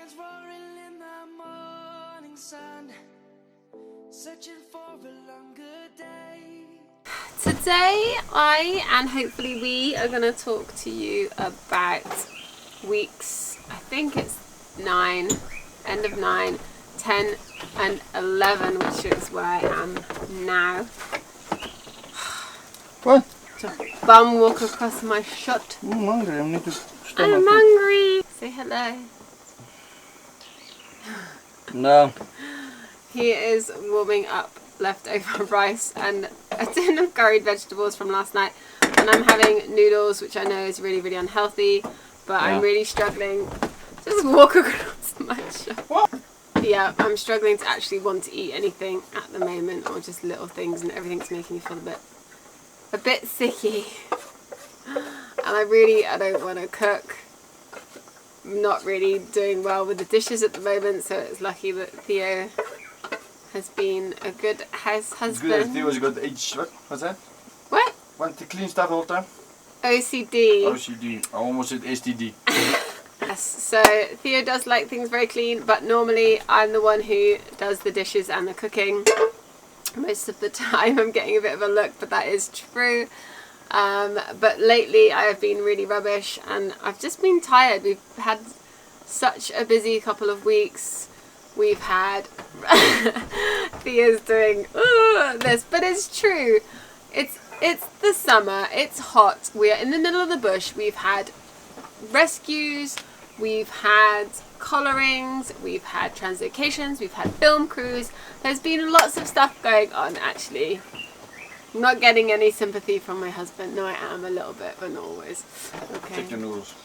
lions roaring in the morning sun, searching for a longer day. Today I and hopefully we are going to talk to you about weeks, I think it's 9, end of 9, 10 and 11, which is where I am now. What? Just bum walk across my shut. I'm hungry. I need to stop. I'm hungry. Say hello. No. He is warming up leftover rice and a tin of curried vegetables from last night, and I'm having noodles, which I know is really, really unhealthy, but I'm really struggling. Just walk across my shut. What? Yeah, I'm struggling to actually want to eat anything at the moment, or just little things, and everything's making me feel a bit sicky. And I don't want to cook. I'm not really doing well with the dishes at the moment, so it's lucky that Theo has been a good house husband. Good. Theo's got what's that? What? Want to clean stuff all the time? OCD. OCD. I almost said STD. Yes, so Theo does like things very clean, but normally I'm the one who does the dishes and the cooking. Most of the time I'm getting a bit of a look, but that is true. But lately I have been really rubbish and I've just been tired. We've had such a busy couple of weeks. We've had Theo's doing this, but it's true. It's the summer, it's hot, we are in the middle of the bush, we've had rescues, we've had collarings, we've had translocations, we've had film crews. There's been lots of stuff going on actually. I'm not getting any sympathy from my husband. No, I am a little bit, but not always. Okay. Check your noodles.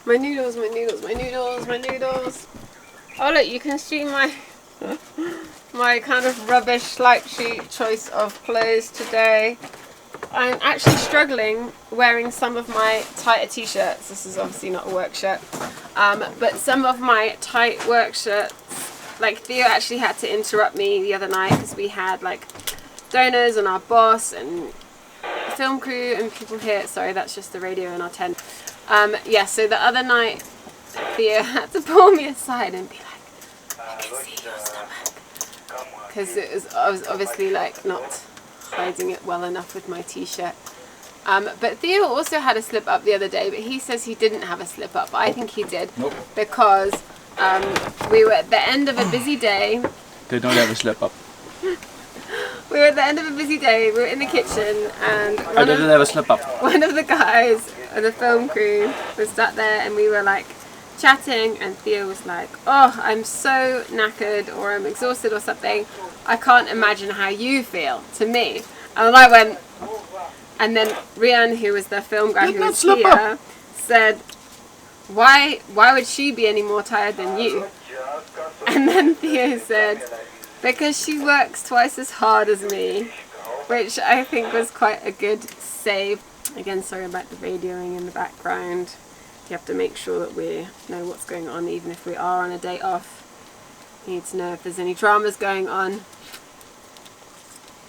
My noodles, my noodles, my noodles, my noodles. Oh look, you can see my kind of rubbish slight sheet choice of clothes today. I'm actually struggling wearing some of my tighter t-shirts. This is obviously not a work shirt. But some of my tight work shirts, like Theo actually had to interrupt me the other night because we had like donors and our boss and film crew and people here. Sorry, that's just the radio in our tent. Yeah, so the other night Theo had to pull me aside and be like, I can see your stomach. Because I was obviously like not hiding it well enough with my t-shirt. But Theo also had a slip up the other day, but he says he didn't have a slip up. I think he did. Nope. Because we were at the end of a busy day. They don't have a slip up. We were at the end of a busy day, we were in the kitchen, and I didn't have a slip up. one of the guys of the film crew was sat there and we were like chatting, and Theo was like, oh, I'm so knackered or I'm exhausted or something. I can't imagine how you feel, to me. And I went, and then Rian, who was the film guy who was here, said, why would she be any more tired than you? And then Theo said, because she works twice as hard as me, which I think was quite a good save. Again, sorry about the radioing in the background. You have to make sure that we know what's going on, even if we are on a day off. You need to know if there's any dramas going on.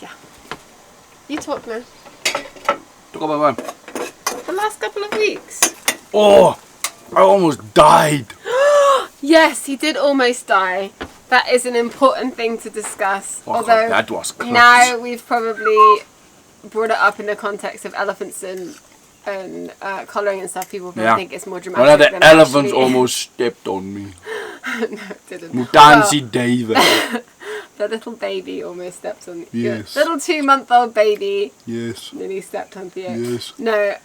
Yeah. You talk now. Talk about one. The last couple of weeks. Oh, I almost died. Yes, he did almost die. That is an important thing to discuss. Oh, although that was close. Now we've probably brought it up in the context of elephants and collaring and stuff. People probably think it's more dramatic. One of the than elephants actually. almost stepped on me. No, it didn't. Mutansi David. The little baby almost stepped on you. Yes. Little 2-month-old baby Yes. nearly stepped on Theo. Yes. No,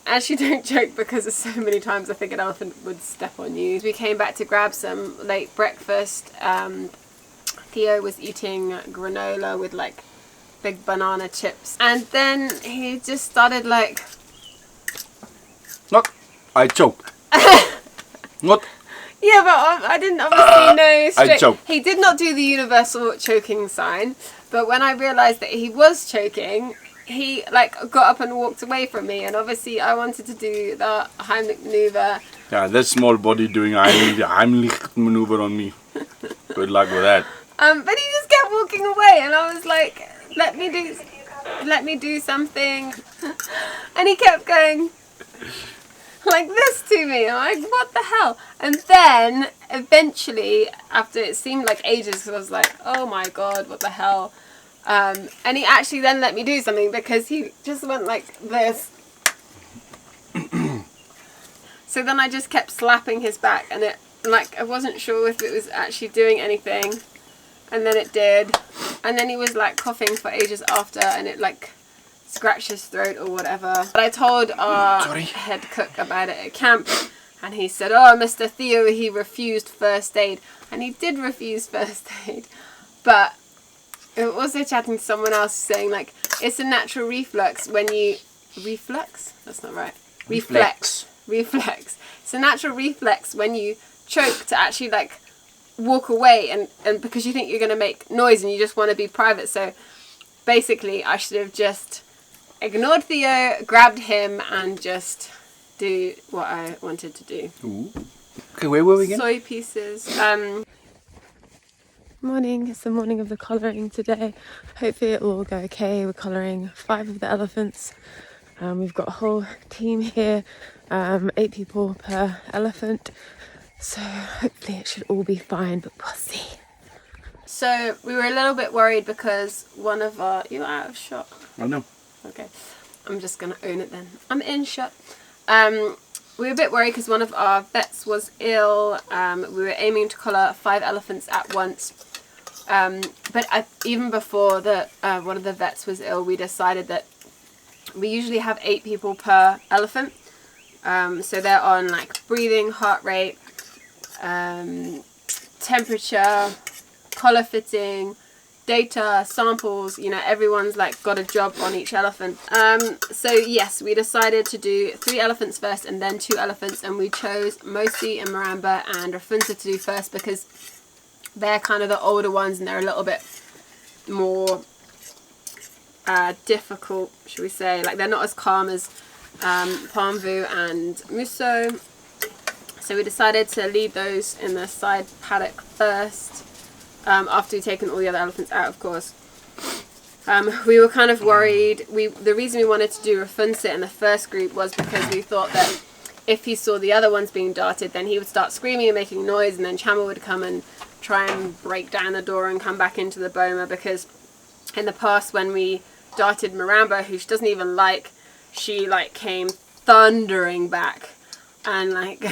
actually don't joke, because there's so many times I think an elephant would step on you. We came back to grab some late breakfast. Theo was eating granola with like big banana chips. And then he just started like... Not. I choked. Not. Yeah, but I didn't obviously know straight. I choked. He did not do the universal choking sign, but when I realised that he was choking, he like got up and walked away from me, and obviously I wanted to do the Heimlich maneuver. Yeah, that small body doing Heimlich maneuver on me. Good luck with that. But he just kept walking away, and I was like, let me do something. And he kept going, like this to me. I'm like, what the hell? And then eventually, after it seemed like ages, because I was like, oh my god, what the hell? And he actually then let me do something because he just went like this. So then I just kept slapping his back, and it, like, I wasn't sure if it was actually doing anything, and then it did, and then he was like coughing for ages after, and it like scratched his throat or whatever. But I told our head cook about it at camp, and he said, oh, Mr. Theo, he refused first aid, and he did refuse first aid, but we were also chatting to someone else saying like it's a natural reflex when you reflex. That's not right. Reflex. It's a natural reflex when you choke to actually like walk away, and because you think you're going to make noise and you just want to be private. So basically I should have just ignored Theo, grabbed him, and just do what I wanted to do. Ooh. Okay, where were we again? Soy pieces. Morning, it's the morning of the colouring today. Hopefully it will all go okay. We're colouring 5 of the elephants. We've got a whole team here, 8 people per elephant. So hopefully it should all be fine, but we'll see. So we were a little bit worried because one of our... You're out of shot. I know. Okay, I'm just going to own it then. I'm in shot. We were a bit worried because one of our vets was ill. We were aiming to colour 5 elephants at once. But even before one of the vets was ill, we decided that we usually have 8 people per elephant. So they're on like breathing, heart rate, temperature, collar fitting, data, samples, you know, everyone's like got a job on each elephant. So yes, we decided to do 3 elephants first and then 2 elephants, and we chose Mosi and Maramba and Rafunza to do first because they're kind of the older ones and they're a little bit more difficult, should we say. Like, they're not as calm as Palmvu and Muso. So we decided to leave those in the side paddock first, after we'd taken all the other elephants out, of course. We were kind of worried. The reason we wanted to do Rafunza in the first group was because we thought that if he saw the other ones being darted, then he would start screaming and making noise, and then Chama would come and try and break down the door and come back into the boma, because in the past when we darted Maramba, who she doesn't even like, she like came thundering back and like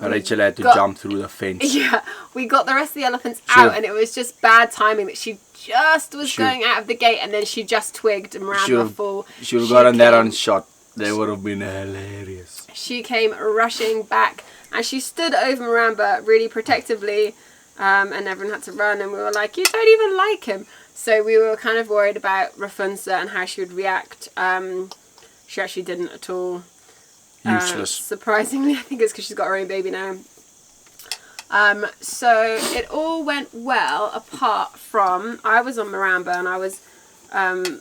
Rachel had to jump through the fence. Yeah, we got the rest of the elephants out, and it was just bad timing that she just was going out of the gate, and then she just twigged and Maramba full. She would have gotten that on shot. They would have been hilarious. She came rushing back, and she stood over Maramba really protectively, and everyone had to run, and we were like, you don't even like him. So we were kind of worried about Rafunza and how she would react. She actually didn't at all. Useless. Surprisingly, I think it's because she's got her own baby now. So it all went well, apart from I was on Maramba, and I was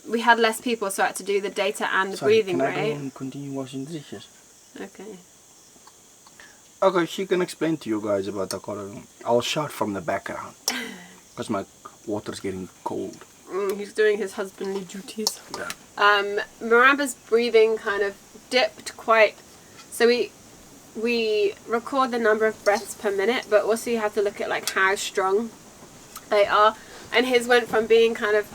we had less people, so I had to do the data and the breathing rate. Can I go and continue washing dishes? Okay. Okay, she can explain to you guys about the colouring. I'll shout from the background because my water's getting cold. He's doing his husbandly duties. Yeah. Maramba's breathing kind of dipped quite. So we record the number of breaths per minute, but also you have to look at like how strong they are. And his went from being kind of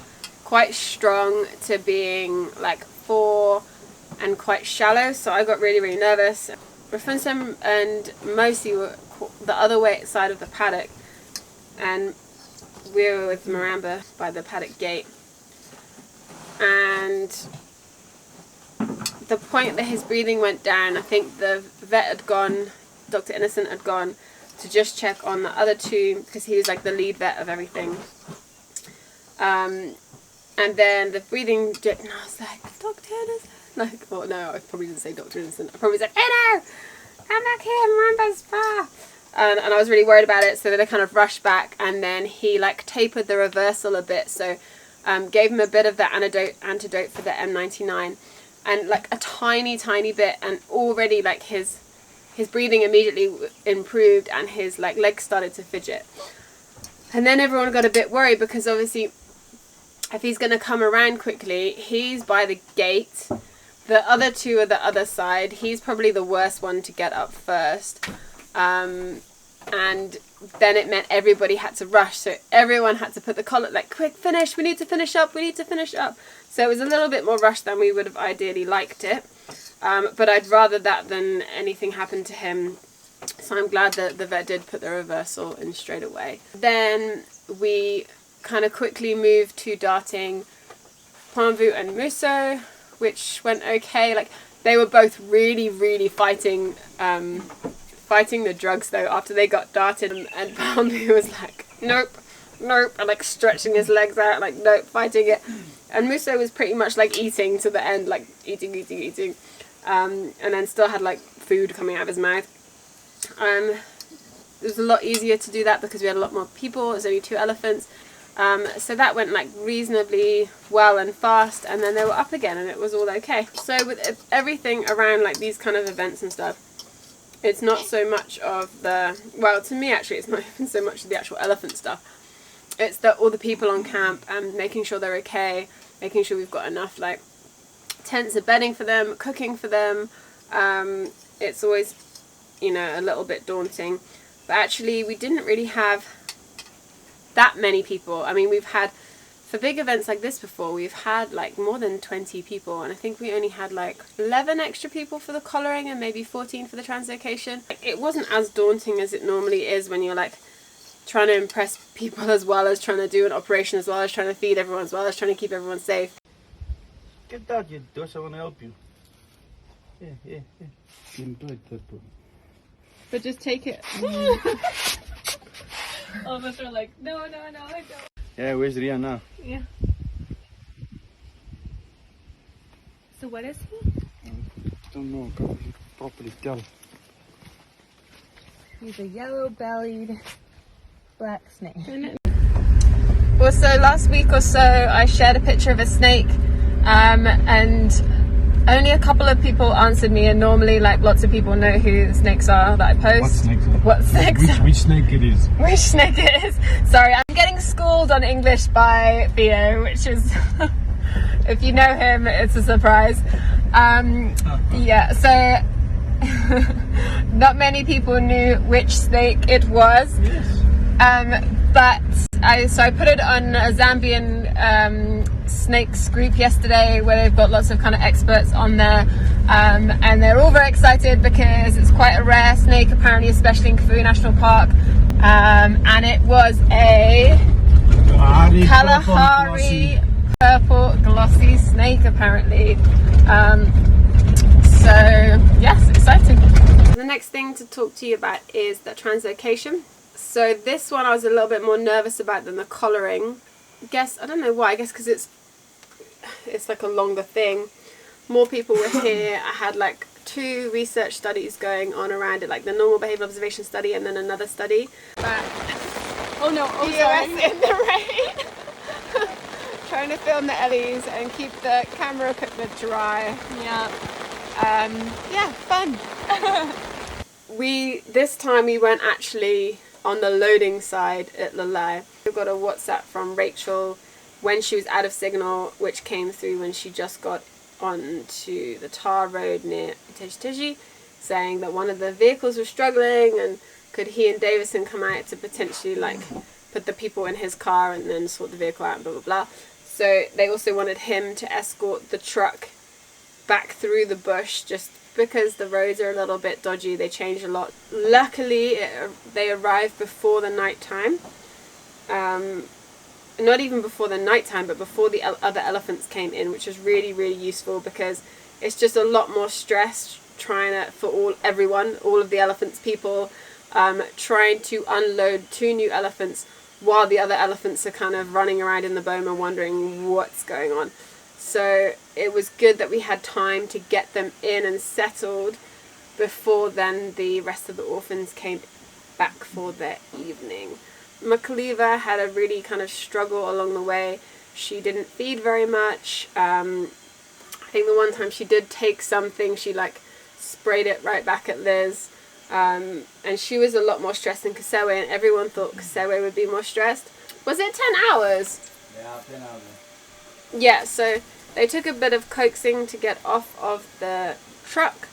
quite strong to being like 4 and quite shallow. So I got really, really nervous. Rafunza and Mosi were the other side of the paddock, and we were with Maramba by the paddock gate. And the point that his breathing went down, I think the vet had gone, Dr. Innocent had gone to just check on the other 2, because he was like the lead vet of everything. And then the breathing dipped, and I was like, Dr. Innocent. Like, oh no, I probably didn't say Dr. Innocent. I probably said, hey no, come back here, Maramba's spa. And I was really worried about it, so then I kind of rushed back, and then he like tapered the reversal a bit, so gave him a bit of the antidote for the M99, and like a tiny bit, and already like his breathing immediately improved, and his like legs started to fidget. And then everyone got a bit worried, because obviously if he's going to come around quickly, he's by the gate, The other two are the other side. He's probably the worst one to get up first. And then it meant everybody had to rush. So everyone had to put the collar, like, quick, finish. We need to finish up. We need to finish up. So it was a little bit more rushed than we would have ideally liked it. But I'd rather that than anything happen to him. So I'm glad that the vet did put the reversal in straight away. Then we kind of quickly moved to darting Panvu and Musso, which went okay. Like, they were both really fighting the drugs though after they got darted, and Panvu was like, nope, and like stretching his legs out, like, nope, fighting it. And Musso was pretty much like eating to the end, like eating, and then still had like food coming out of his mouth. It was a lot easier to do that because we had a lot more people. There's only 2 elephants. So that went like reasonably well and fast, and then they were up again and it was all okay. So with everything around like these kind of events and stuff, it's not so much of the, well, to me actually it's not even so much of the actual elephant stuff. It's all the people on camp and making sure they're okay, making sure we've got enough like tents and bedding for them, cooking for them. It's always, you know, a little bit daunting. But actually we didn't really have that many people. I mean, we've had, for big events like this before, we've had like more than 20 people, and I think we only had like 11 extra people for the collaring and maybe 14 for the translocation. It wasn't as daunting as it normally is when you're like trying to impress people as well as trying to do an operation, as well as trying to feed everyone, as well as trying to keep everyone safe. Get that, you Dos, I want to help you. Yeah. But just take it. All of us are like, no, I don't. Yeah, where's Rian now? Yeah. So what is he? I don't know, I can't properly tell. He's a yellow-bellied black snake. Also, last week or so, I shared a picture of a snake, and only a couple of people answered me, and normally like lots of people know who snakes are that I post. What snakes? Which snake it is? Which snake it is? Sorry, I'm getting schooled on English by Theo, which is, if you know him, it's a surprise. Yeah, so not many people knew which snake it was. Yes. But I put it on a Zambian snakes group yesterday, where they've got lots of kind of experts on there, and they're all very excited because it's quite a rare snake apparently, especially in Kafue National Park, and it was a Kalahari purple glossy snake apparently. So yes, exciting. The next thing to talk to you about is the translocation. So this one I was a little bit more nervous about than the collaring. I don't know why, I guess because it's like a longer thing. More people were here. I had like 2 research studies going on around it, like the normal behavior observation study and then another study. But oh no, sorry. In the rain. Trying to film the Ellies and keep the camera equipment dry. Yeah, fun. This time we weren't actually on the loading side at Lalai. We got a WhatsApp from Rachel when she was out of signal, which came through when she just got onto the tar road near Tiji, saying that one of the vehicles was struggling and could he and Davison come out to potentially like put the people in his car and then sort the vehicle out and blah blah blah. So they also wanted him to escort the truck back through the bush, just because the roads are a little bit dodgy. They changed a lot. Luckily they arrived before the night time, not even before the night time, but before the other elephants came in, which was really useful, because it's just a lot more stress trying to, for all of the elephants people, trying to unload 2 new elephants while the other elephants are kind of running around in the boma wondering what's going on. So it was good that we had time to get them in and settled before then the rest of the orphans came back for their evening. Makaliva had a really kind of struggle along the way. She didn't feed very much. I think the one time she did take something, she like sprayed it right back at Liz. And she was a lot more stressed than Kasewe, and everyone thought Kasewe would be more stressed. Was it 10 hours? Yeah, 10 hours. Yeah, so They took a bit of coaxing to get off of the truck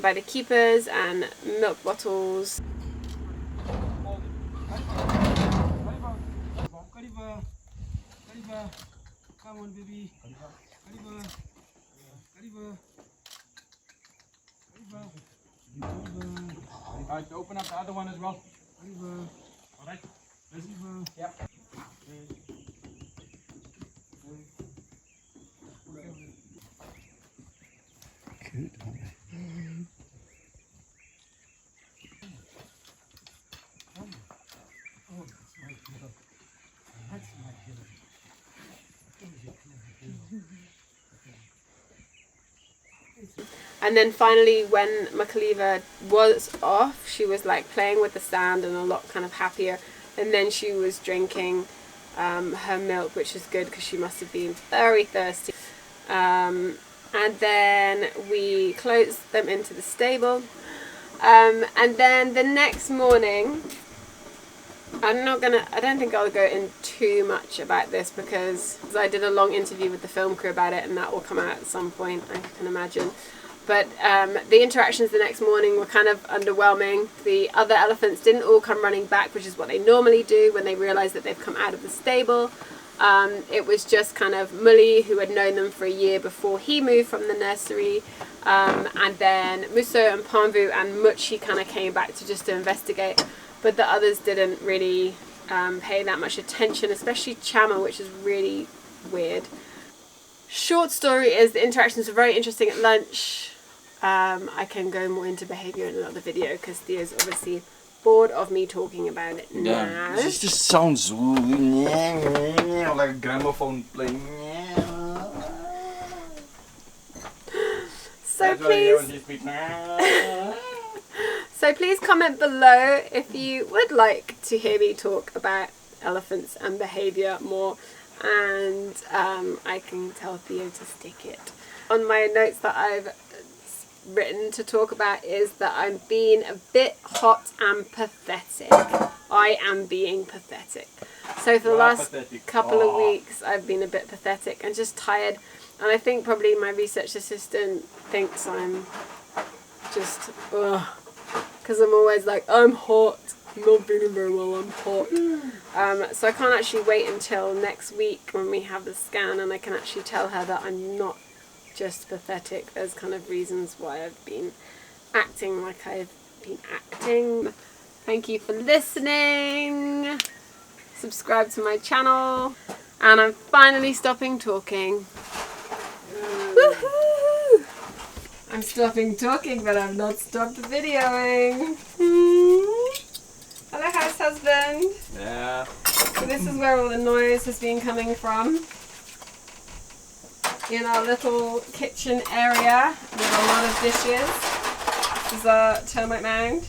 by the keepers and milk bottles. Come on, baby. Alright, open up the other one as well. Alright. Yep. Good. And then finally, when McAleaver was off, she was like playing with the sand and a lot kind of happier. And then she was drinking her milk, which is good because she must have been very thirsty. And then we closed them into the stable. And then the next morning, I don't think I'll go in too much about this because I did a long interview with the film crew about it, and that will come out at some point, I can imagine. But the interactions the next morning were kind of underwhelming. The other elephants didn't all come running back, which is what they normally do when they realise that they've come out of the stable. It was just kind of Mully, who had known them for a year before he moved from the nursery. And then Muso and Panvu and Muchi kind of came back to investigate. But the others didn't really pay that much attention, especially Chama, which is really weird. Short story is the interactions were very interesting at lunch. I can go more into behaviour in another video because Theo's obviously bored of me talking about it now. Yeah, this just sounds like a gramophone playing. So please comment below if you would like to hear me talk about elephants and behaviour more, and I can tell Theo to stick it. On my notes that I've written to talk about is that I'm being a bit hot and pathetic. I am being pathetic. So for the last couple of weeks I've been a bit pathetic and just tired, and I think probably my research assistant thinks I'm just because I'm always like, I'm hot, I'm not feeling very well, I'm hot. So I can't actually wait until next week when we have the scan and I can actually tell her that I'm not just pathetic. There's kind of reasons why I've been acting like I've been acting. Thank you for listening. Subscribe to my channel. And I'm finally stopping talking. Woohoo! I'm stopping talking, but I've not stopped videoing. Hello, house husband. Yeah. So this is where all the noise has been coming from. In our little kitchen area with a lot of dishes. This is our termite mound.